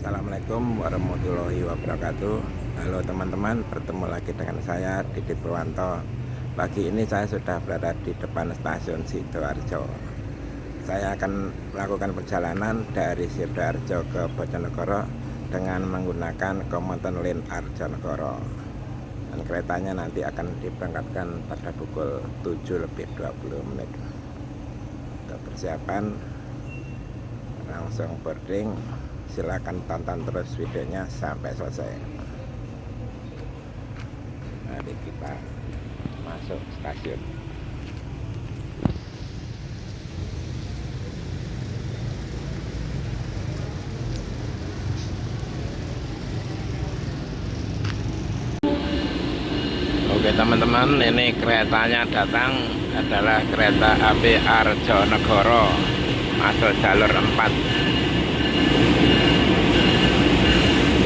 Assalamualaikum warahmatullahi wabarakatuh. Halo teman-teman, bertemu lagi dengan saya Didit Purwanto. Pagi ini saya sudah berada di depan stasiun Sidoarjo. Saya akan melakukan perjalanan dari Sidoarjo ke Bojonegoro dengan menggunakan komuter lain Arjonegoro. Dan keretanya nanti akan diberangkatkan pada pukul 7:20. Untuk persiapan langsung boarding. Silakan tonton terus videonya sampai selesai. Mari kita masuk stasiun. Oke teman-teman, ini keretanya datang, adalah kereta api Arjonegoro, masuk jalur 4.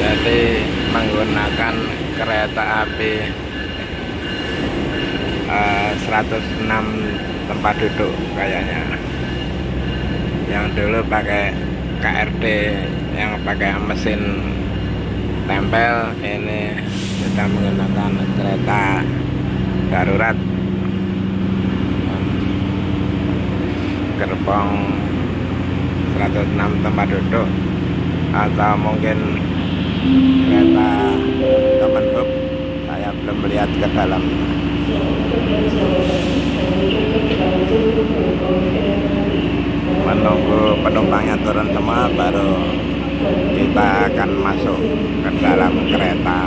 Jadi menggunakan kereta api 106 tempat duduk kayaknya. Yang dulu pakai KRD yang pakai mesin tempel, ini sudah menggunakan kereta darurat gerbong 106 tempat duduk, atau mungkin kereta Kemenhub. Saya belum melihat ke dalam. Menunggu penumpangnya turun semua, baru kita akan masuk ke dalam kereta.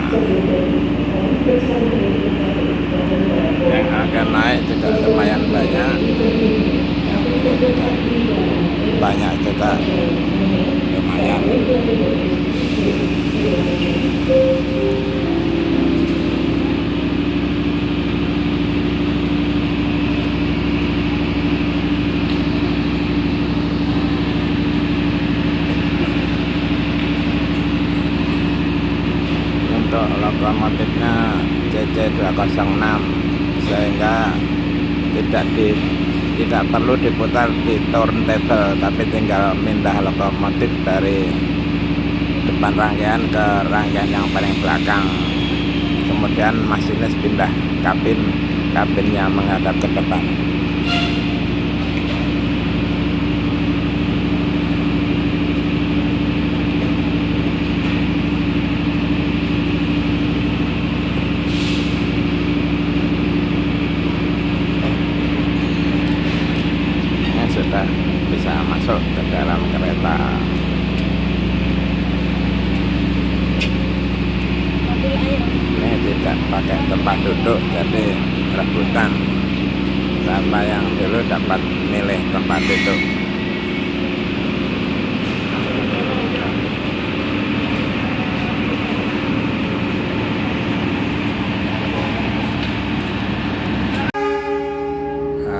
Yang akan naik juga lumayan banyak, yang juga banyak juga lumayan. Untuk lokomotifnya CC206, sehingga tidak perlu diputar di turntable, tapi tinggal pindah lokomotif dari depan rangkaian ke rangkaian yang paling belakang. Kemudian masinis pindah kabinnya menghadap ke depan. Ini sudah bisa masuk ke dalam kereta. Ini tidak pakai tempat duduk, jadi rebutan. Siapa yang dulu dapat milih tempat duduk.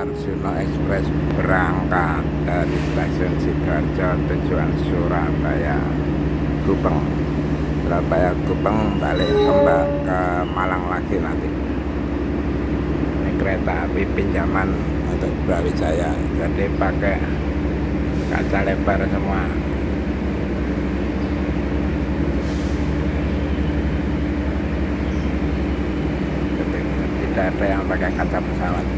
Arjuna Express berangkat dari stasiun Sidoarjo tujuan Surabaya Gubeng. Surabaya Gubeng, balik kembali ke Malang lagi nanti. Ini kereta api pinjaman untuk Brawijaya, jadi pakai kaca lebar semua. Tidak ada yang pakai kaca pesawat.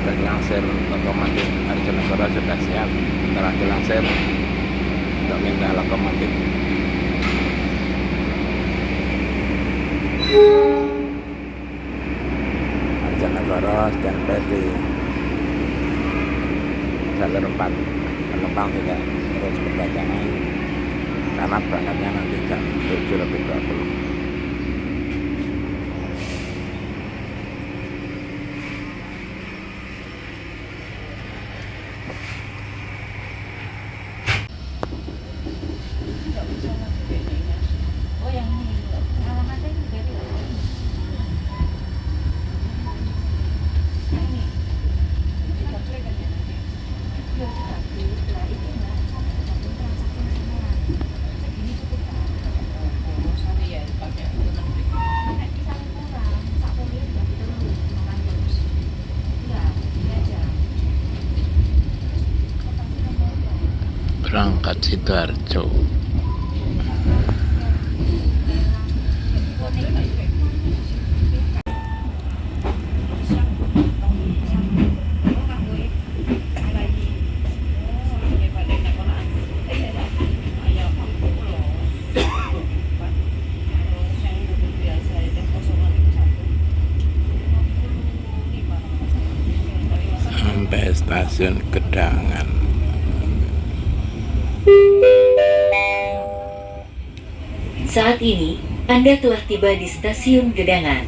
Sudah dilansir, lokomotif Arjonegoro sudah siap. Setelah dilansir untuk pindah lokomotif. Arjonegoro standby di jalur 4. Penumpang tidak terus berdatangan karena berangkatnya nanti jam 7:20. berangkat Sidoarjo. Sampai stasiun Gedangan. Saat ini, Anda telah tiba di stasiun Gedangan.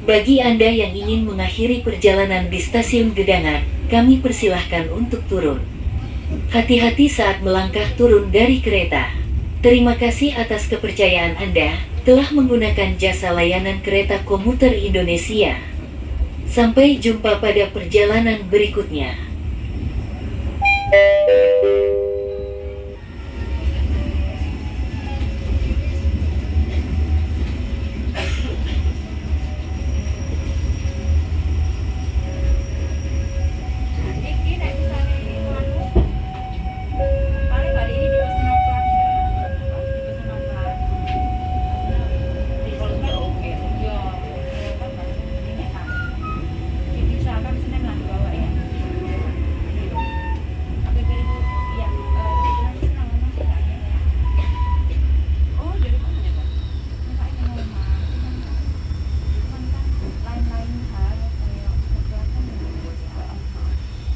Bagi Anda yang ingin mengakhiri perjalanan di stasiun Gedangan, kami persilahkan untuk turun. Hati-hati saat melangkah turun dari kereta. Terima kasih atas kepercayaan Anda telah menggunakan jasa layanan kereta komuter Indonesia. Sampai jumpa pada perjalanan berikutnya.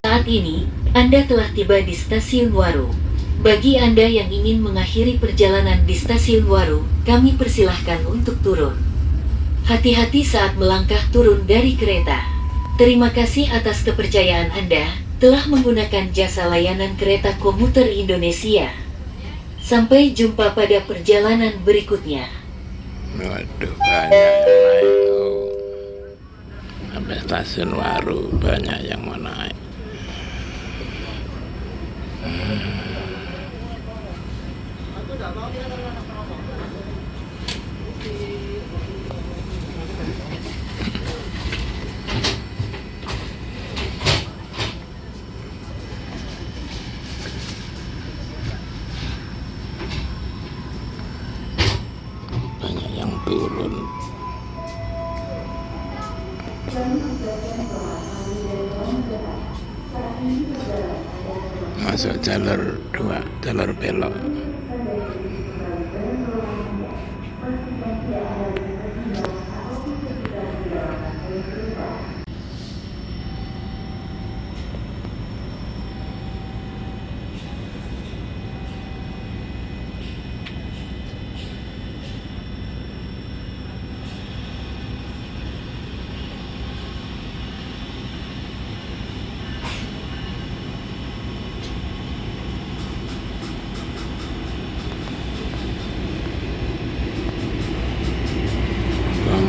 Saat ini, Anda telah tiba di stasiun Waru. Bagi Anda yang ingin mengakhiri perjalanan di stasiun Waru, kami persilahkan untuk turun. Hati-hati saat melangkah turun dari kereta. Terima kasih atas kepercayaan Anda telah menggunakan jasa layanan kereta komuter Indonesia. Sampai jumpa pada perjalanan berikutnya. Waduh, banyak yang naik. Sampai stasiun Waru banyak yang mau naik. Banyak yang turun. Masuk jalur 2, jalur belok.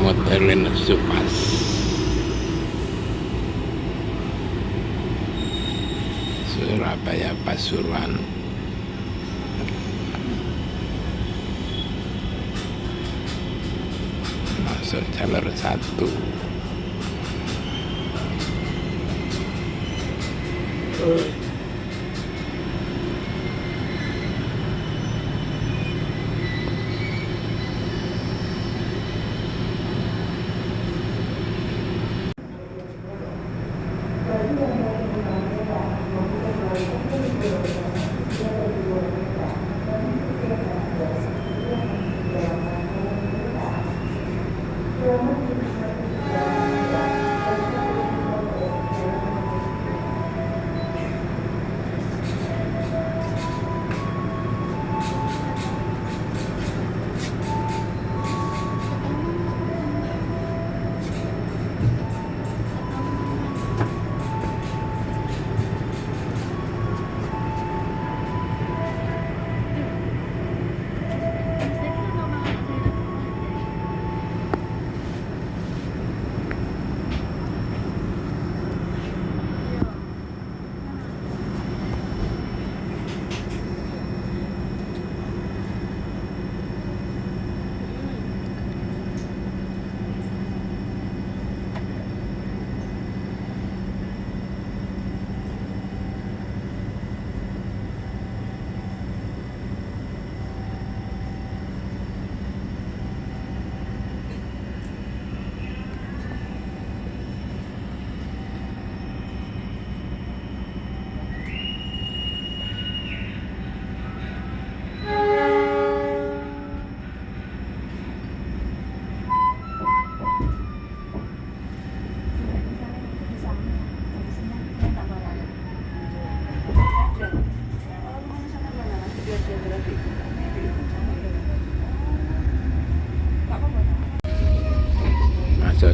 Modelin Supas. Surabaya Pasuruan. Masuk jalur 1.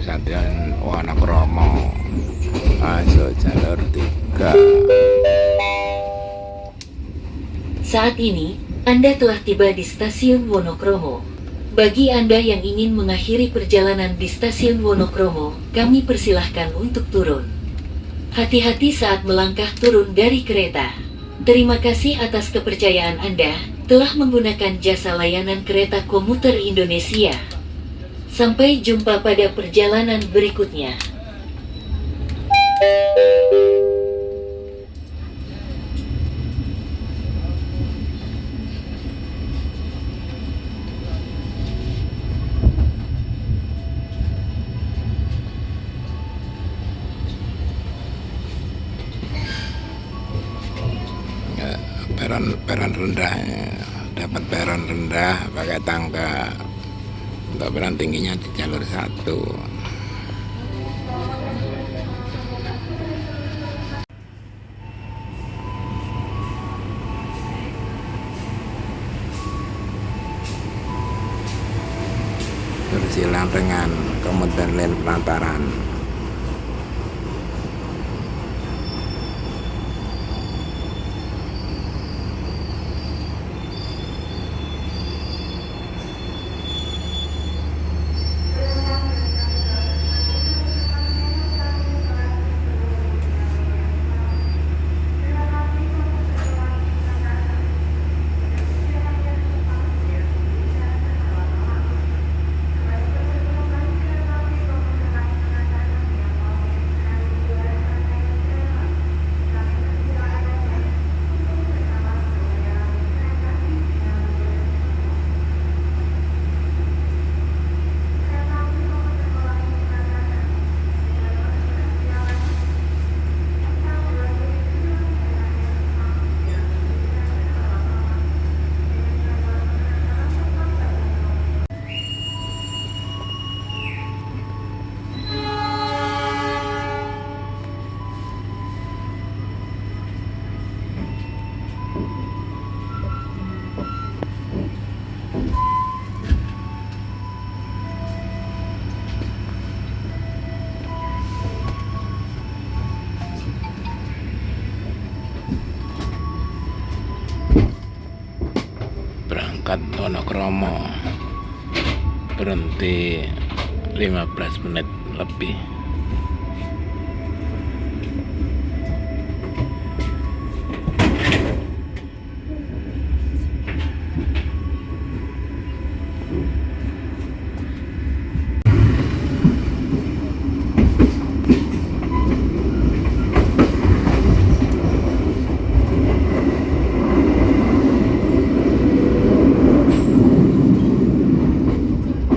Stasiun Wonokromo masuk jalur 3. Saat ini, Anda telah tiba di Stasiun Wonokromo. Bagi Anda yang ingin mengakhiri perjalanan di Stasiun Wonokromo, kami persilahkan untuk turun. Hati-hati saat melangkah turun dari kereta. Terima kasih atas kepercayaan Anda telah menggunakan jasa layanan kereta komuter Indonesia. Sampai jumpa pada perjalanan berikutnya. Peron rendah, dapat peron rendah pakai tangga. Untuk peron tingginya di jalur 1. Bersilang dengan komuter lain Pelataran. Berangkat Wonokromo, berhenti 15 menit lebih.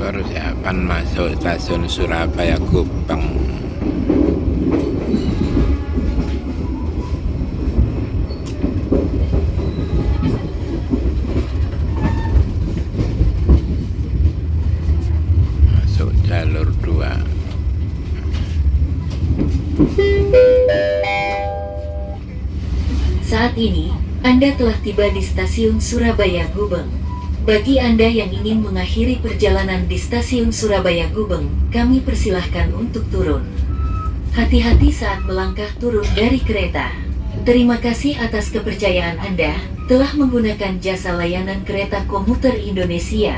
Persiapan masuk stasiun Surabaya Gubeng. Masuk jalur 2. Saat ini, Anda telah tiba di Stasiun Surabaya Gubeng. Bagi Anda yang ingin mengakhiri perjalanan di Stasiun Surabaya Gubeng, kami persilahkan untuk turun. Hati-hati saat melangkah turun dari kereta. Terima kasih atas kepercayaan Anda telah menggunakan jasa layanan kereta komuter Indonesia.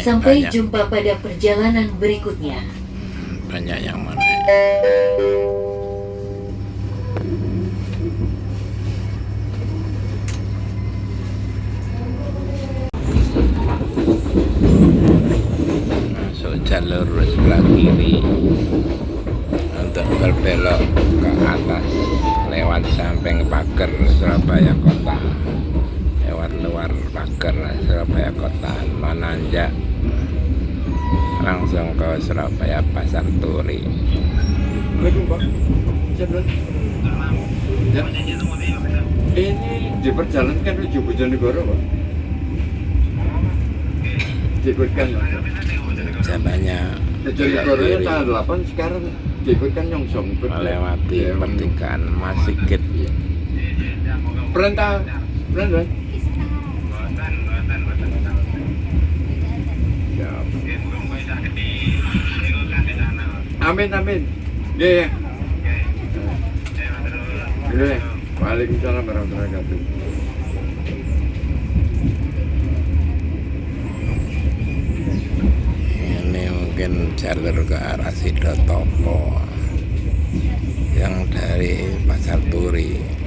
Sampai jumpa pada perjalanan berikutnya. Banyak yang mau naik. Masuk jalur sebelah kiri untuk berbelok ke atas lewat samping pagar Surabaya Kota, lewat luar pagar Surabaya Kota, menanjak langsung ke Surabaya Pasar Turi. Ya. Ini diperjalankan menuju Bojonegoro, Pak. Diikutkan Jalannya Bojonegoro tanggal 8 sekarang diikutkan Nyongsong melewati pertigaan Masigit. Perintah ya. Amin amin. Ya ya. Ya. Waalaikumsalam warahmatullahi wabarakatuh. Ini mungkin jalur ke arah Sidotopo yang dari Pasar Turi.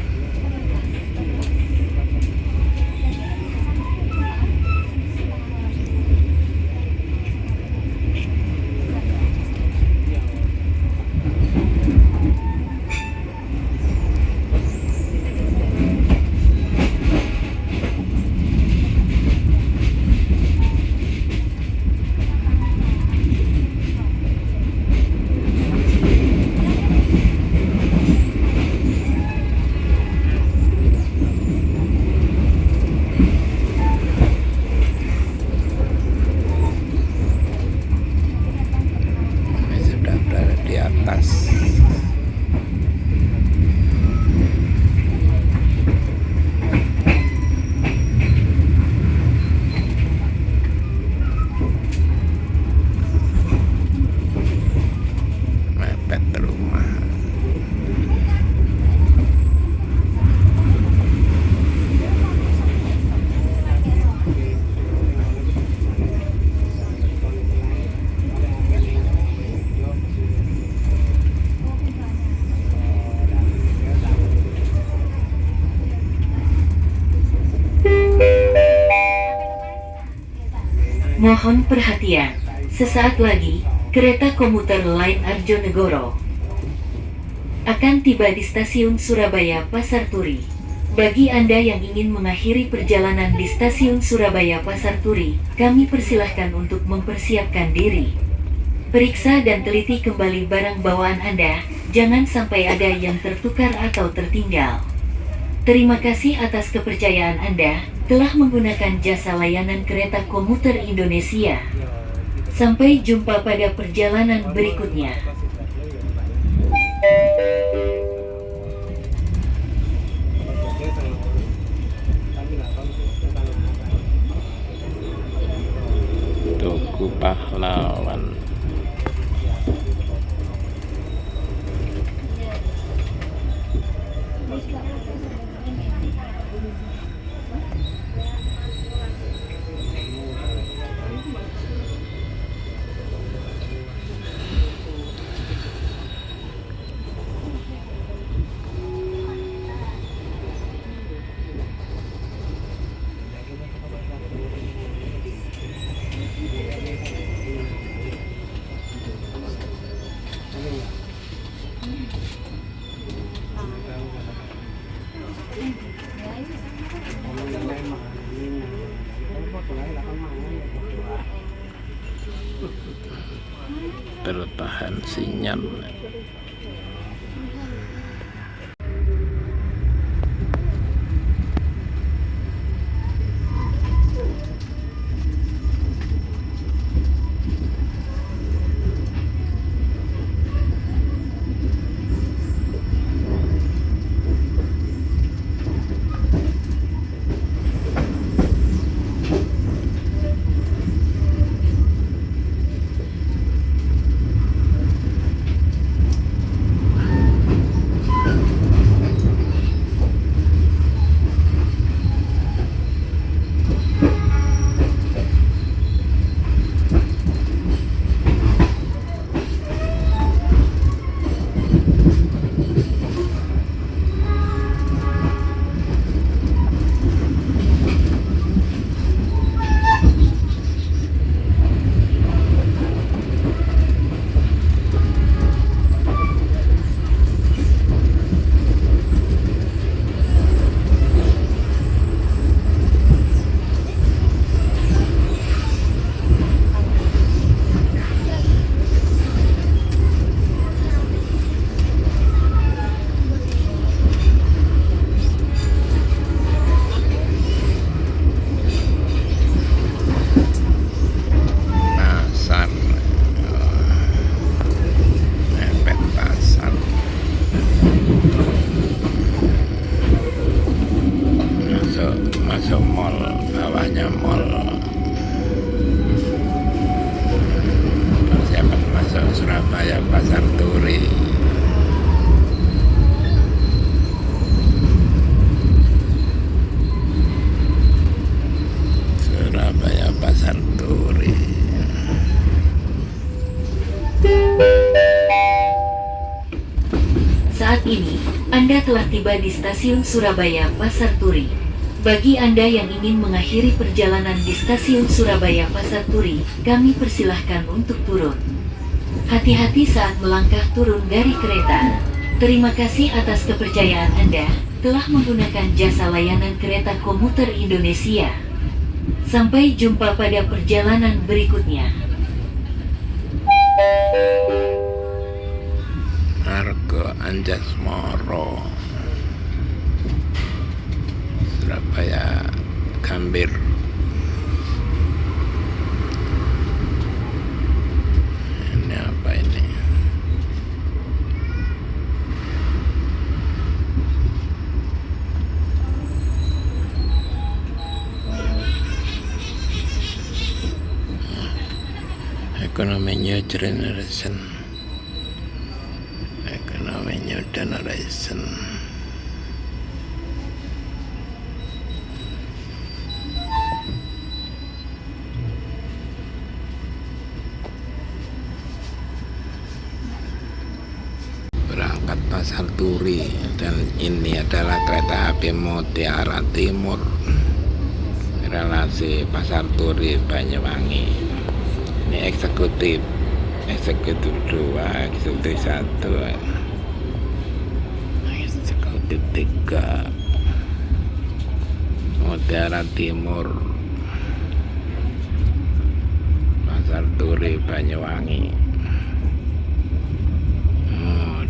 Ini sudah berada di atas. Mepet rumah. Mohon perhatian, sesaat lagi, kereta komuter lain Arjonegoro akan tiba di stasiun Surabaya Pasar Turi. Bagi Anda yang ingin mengakhiri perjalanan di stasiun Surabaya Pasar Turi, kami persilahkan untuk mempersiapkan diri. Periksa dan teliti kembali barang bawaan Anda, jangan sampai ada yang tertukar atau tertinggal. Terima kasih atas kepercayaan Anda telah menggunakan jasa layanan kereta komuter Indonesia. Sampai jumpa pada perjalanan berikutnya. Tugu Pahlawan. Bertahan sinyal. Pasar Turi. Surabaya Pasar Turi. Saat ini, Anda telah tiba di stasiun Surabaya Pasar Turi. Bagi Anda yang ingin mengakhiri perjalanan di stasiun Surabaya Pasar Turi, kami persilahkan untuk turun. Hati-hati saat melangkah turun dari kereta. Terima kasih atas kepercayaan Anda telah menggunakan jasa layanan kereta komuter Indonesia. Sampai jumpa pada perjalanan berikutnya. Argo Anjasmoro, Surabaya Gambir. Ini apa ini? Ekonomi New Generation. Ekonomi New Generation. Berangkat Pasar Turi, dan ini adalah kereta api Mutiara Timur, relasi Pasar Turi Banyuwangi. Ini eksekutif 2, eksekutif 1, eksekutif 3, Mutiara Timur, Pasar Turi Banyuwangi.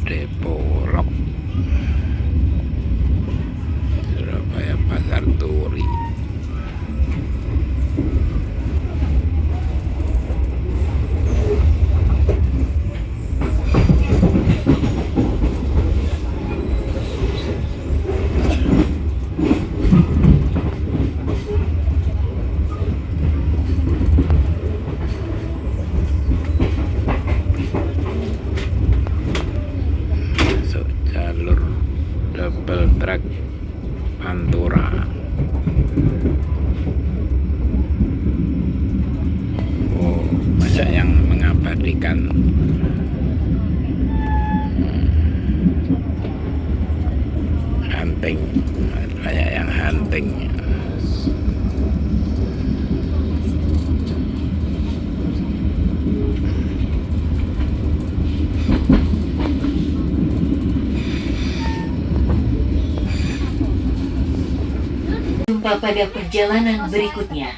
Depo Lok, Surabaya Pasar Turi. Double track Pantura. Oh, banyak yang mengabadikan. Hunting, banyak yang hunting. Jumpa pada perjalanan berikutnya.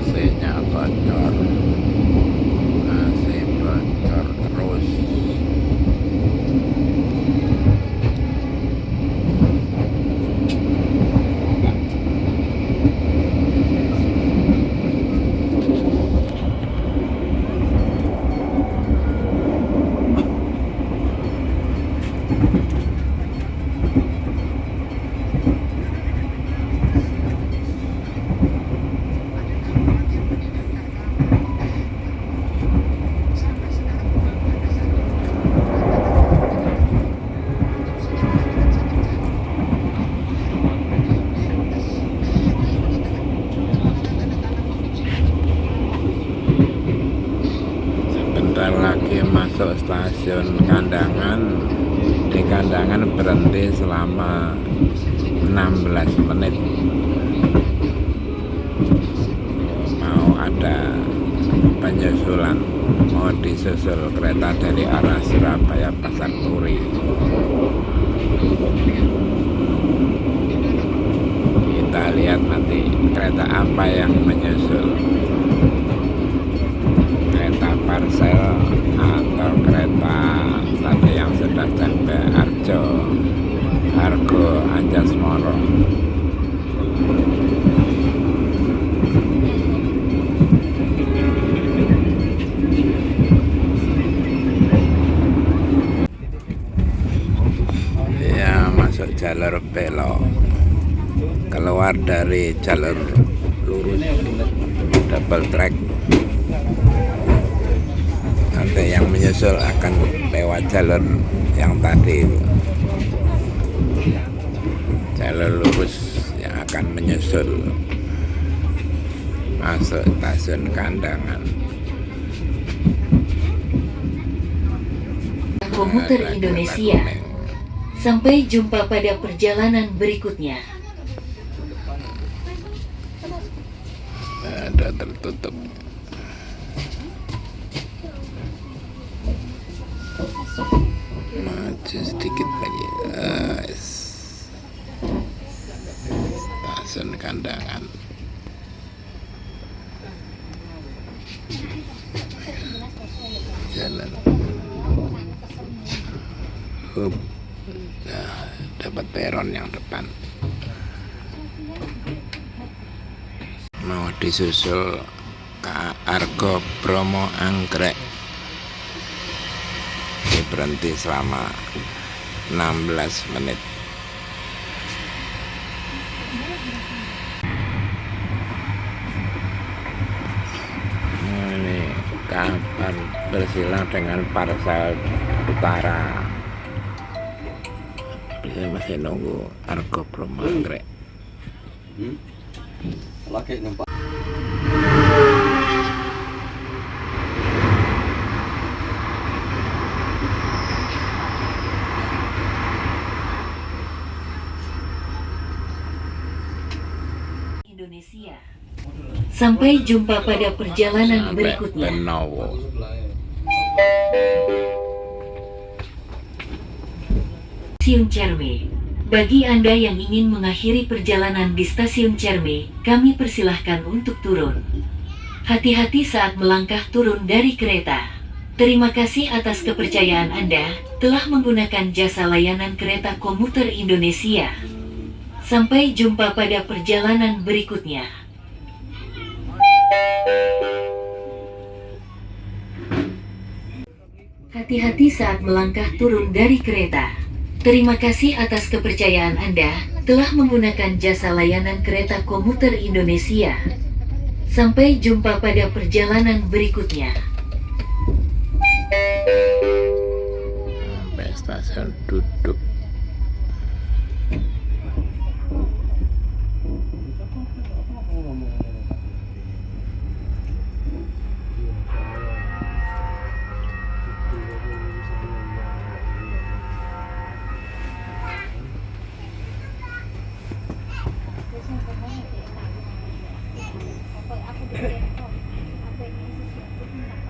AC-nya bocor, AC bocor terus. Sebentar lagi masuk stasiun Kandangan. Di Kandangan berhenti selama 16 menit. Mau ada penyusulan, mau disusul kereta dari arah Surabaya Pasar Turi. Kita lihat nanti kereta apa yang menyusul, kereta parsel atau kereta jalur belok, keluar dari jalur lurus double track. Nanti yang menyusul akan lewat jalur yang tadi itu. Jalur lurus yang akan menyusul masuk stasiun Kandangan. Komuter Indonesia. Sampai jumpa pada perjalanan berikutnya. Ada tertutup. Maju sedikit lagi. Stasiun Kandangan. Jalan. Nah, dapat peron yang depan. Mau disusul ke Argo Bromo Anggrek. Ini berhenti selama 16 menit. Nah, ini kabar bersilang dengan Parsel Utara. Saya masih nunggu Argo Bromo Anggrek. Laki numpak. Indonesia. Sampai jumpa pada perjalanan berikutnya. Benowo. Stasiun Cerme. Bagi Anda yang ingin mengakhiri perjalanan di Stasiun Cerme, kami persilahkan untuk turun. Hati-hati saat melangkah turun dari kereta. Terima kasih atas kepercayaan Anda telah menggunakan jasa layanan kereta komuter Indonesia. Sampai jumpa pada perjalanan berikutnya. Hati-hati saat melangkah turun dari kereta. Terima kasih atas kepercayaan Anda telah menggunakan jasa layanan kereta komuter Indonesia. Sampai jumpa pada perjalanan berikutnya. Sampai stasiun duduk.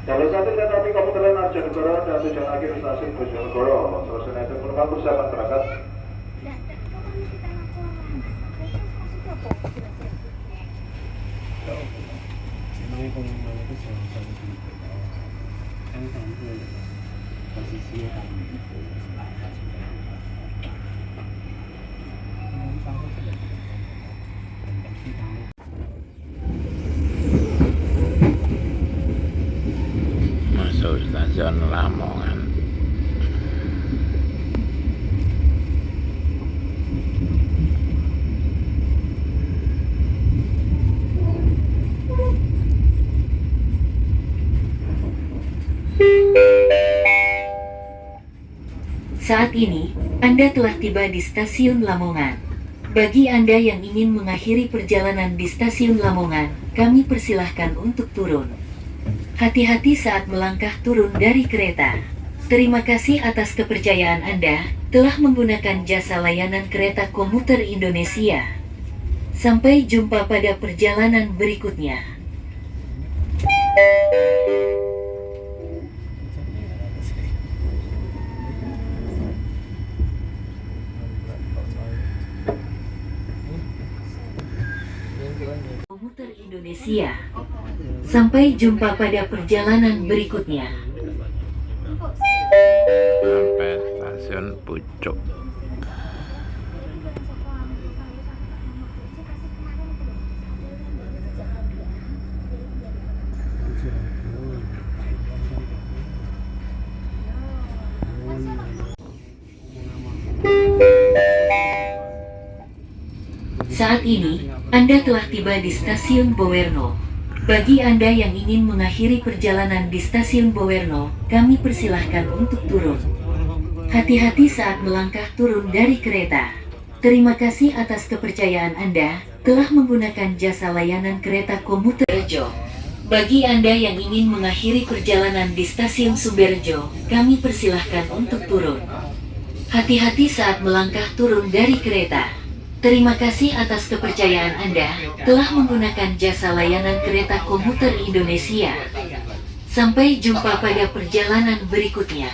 Jalur 1 kereta api komuter lain Arjonegoro dan tujuan akhir stasiun Bojonegoro. Selanjutnya itu penumpang persiapan berangkat. Masuk stasiun Lamongan. Saat ini, Anda telah tiba di Stasiun Lamongan. Bagi Anda yang ingin mengakhiri perjalanan di Stasiun Lamongan, kami persilahkan untuk turun. Hati-hati saat melangkah turun dari kereta. Terima kasih atas kepercayaan Anda telah menggunakan jasa layanan kereta komuter Indonesia. Sampai jumpa pada perjalanan berikutnya. Komuter Indonesia. Sampai jumpa pada perjalanan berikutnya. Sampai stasiun Pucuk. Saat ini, Anda telah tiba di Stasiun Bowerno. Bagi Anda yang ingin mengakhiri perjalanan di Stasiun Bowerno, kami persilahkan untuk turun. Hati-hati saat melangkah turun dari kereta. Terima kasih atas kepercayaan Anda telah menggunakan jasa layanan kereta komuter Rejo. Bagi Anda yang ingin mengakhiri perjalanan di Stasiun Sumberjo, kami persilahkan untuk turun. Hati-hati saat melangkah turun dari kereta. Terima kasih atas kepercayaan Anda telah menggunakan jasa layanan kereta komuter Indonesia. Sampai jumpa pada perjalanan berikutnya.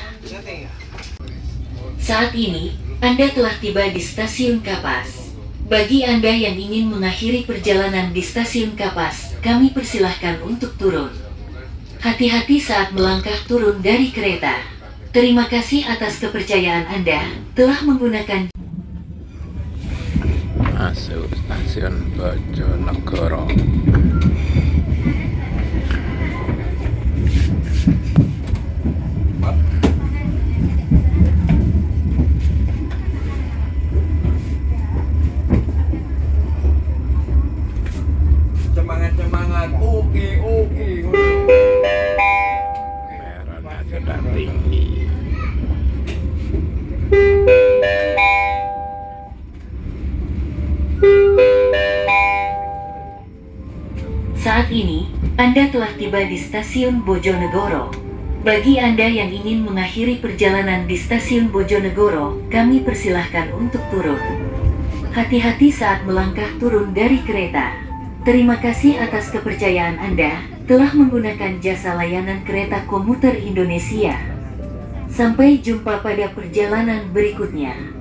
Saat ini, Anda telah tiba di Stasiun Kapas. Bagi Anda yang ingin mengakhiri perjalanan di Stasiun Kapas, kami persilahkan untuk turun. Hati-hati saat melangkah turun dari kereta. Terima kasih atas kepercayaan Anda telah menggunakan masuk Stasiun Bojonegoro. Semangat, oke. Peronnya sudah tinggi. Saat ini, Anda telah tiba di Stasiun Bojonegoro. Bagi Anda yang ingin mengakhiri perjalanan di Stasiun Bojonegoro, kami persilahkan untuk turun. Hati-hati saat melangkah turun dari kereta. Terima kasih atas kepercayaan Anda telah menggunakan jasa layanan kereta komuter Indonesia. Sampai jumpa pada perjalanan berikutnya.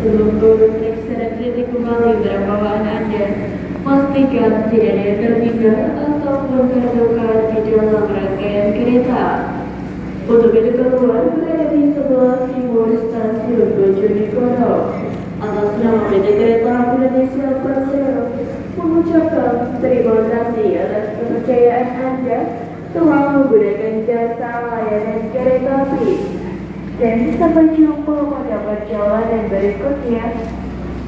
Sebelum turun periksa dan kritik kembali barang bawaan Anda, pastikan tidak ada yang tertinggal atau bongkar-bongkar di dalam rangkaian kereta. Untuk pintu keluar berada di sebelah timur Stasiun Bojonegoro. Atas nama PT Kereta Api Indonesia Persero mengucapkan terima kasih atas kepercayaan Anda telah menggunakan jasa layanan kereta api. Dan sampai jumpa pada perjalanan berikutnya.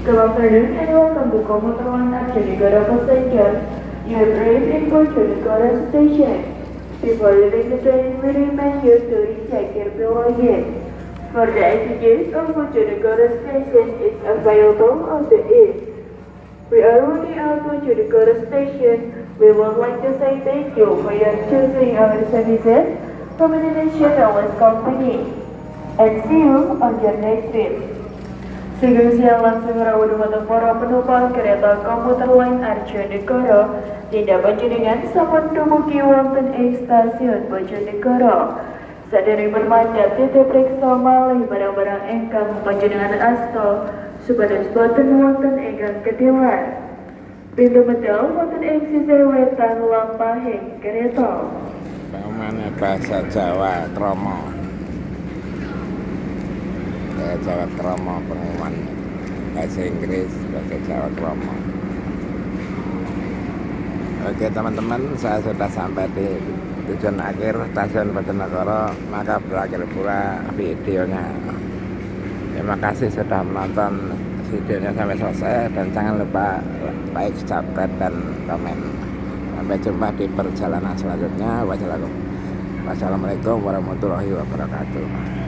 Good afternoon and welcome to Komuter Line Bojonegoro passengers. You have arrived in Bojonegoro station. Before leaving the train, we remind you to recheck your belongings. For the exit of Bojonegoro station is available on the east. We are working out Bojonegoro station. We would like to say thank you for your choosing our services from Indonesian Airlines Company. And see you on your next trip. Sugeng siang langsung rawuh dumateng para penumpang kereta komuter Line Bojonegoro tindak panjenengan sampun dumugi wonten ing Stasiun Bojonegoro. Sadèrèng bermanjat titih priksa malih barang-barang ingkang panjenengan asta supados boten wonten ingkang ketilar. Pintu medal wonten ing sisih wetan lampahing kereta. Pamane bahasa Jawa Kromo. Jawa Kromo pengumuman bahasa Inggris sebagai Jawa Kromo. Oke teman-teman, saya sudah sampai di tujuan akhir Stasiun Bojonegoro, maka berakhir pula videonya. Terima kasih sudah menonton videonya sampai selesai dan jangan lupa like, subscribe, dan komen. Sampai jumpa di perjalanan selanjutnya. Wassalamualaikum warahmatullahi wabarakatuh.